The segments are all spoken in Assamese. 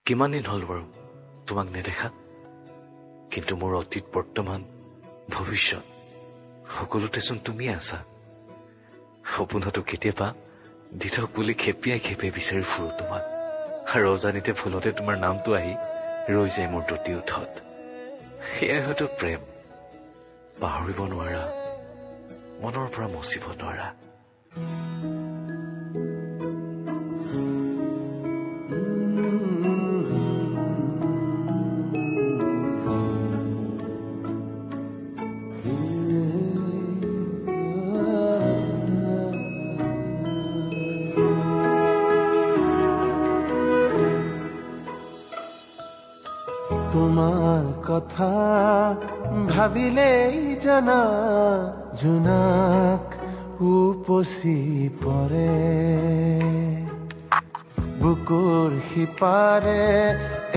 কিমান দিন হ'ল বাৰু তোমাক নেদেখা কিন্তু মোৰ অতীত বৰ্তমান ভৱিষ্যত সকলোতেচোন তুমি আছা সপোনতো কেতিয়াবা দিঠক বুলি খেপিয়াই খেপিয়াই বিচাৰি ফুৰো তোমাক আৰু অজানিতে ভুলতে তোমাৰ নামটো আহি ৰৈ যায় মোৰ দুটি ওঠত সেয়াই হয়তো প্ৰেম পাহৰিব নোৱাৰা মনৰ পৰা মচিব নোৱাৰা তোমাৰ কথা ভাবিলেই জানা জোনাক উপচি পৰে বুকুৰ সিপাৰে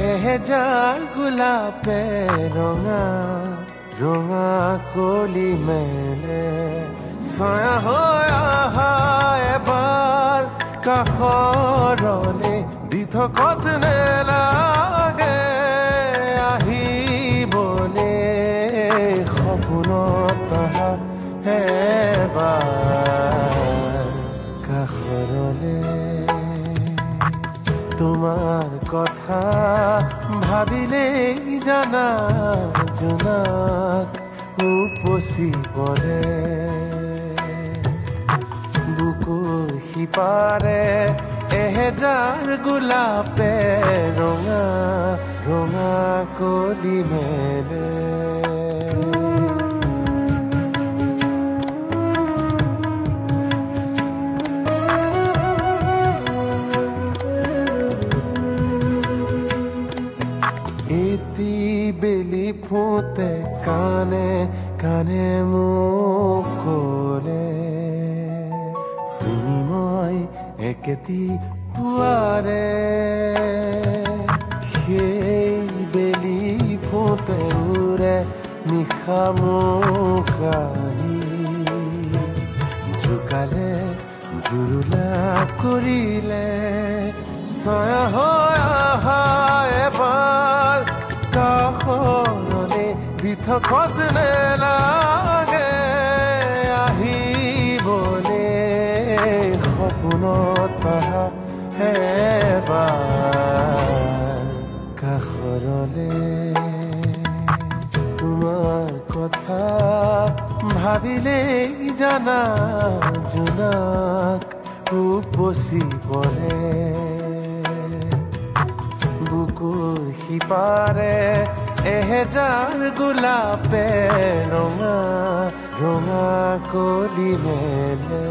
এহেজাৰ গোলাপে ৰঙা ৰঙা কলি মেলে ছায়া হৈ আহা এবাৰ কাষৰলে দি থকত নেলাগে আহিবলে সপোনত আহা এবাৰ কাষৰলে তোমাৰ কথা ভাবিলেই জানা জোনাক উপচি পৰে বুকুৰ সিপাৰে এহেজাৰ গোলাপে ৰঙা ৰঙা কলি মেলে এটি বেলি ফুটে কানে কানে মোক ক'লে তুমি মই একেটি পুৱাৰে সেই বেলি ফুটে উৰে নিশা মোক আহি জোকালে জুৰুলা কৰিলে ছায়া হৈ আহা এবাৰ কাষৰলে দি থকত নেলাগে আহিবলে সপোনত আহা এবাৰ কাষৰলে তোমাৰ কথা ভাবিলেই জানা জোনাক উপচি পৰে বুকুৰ সিপাৰে এহেজাৰ গোলাপে ৰঙা ৰঙা কলি মেলে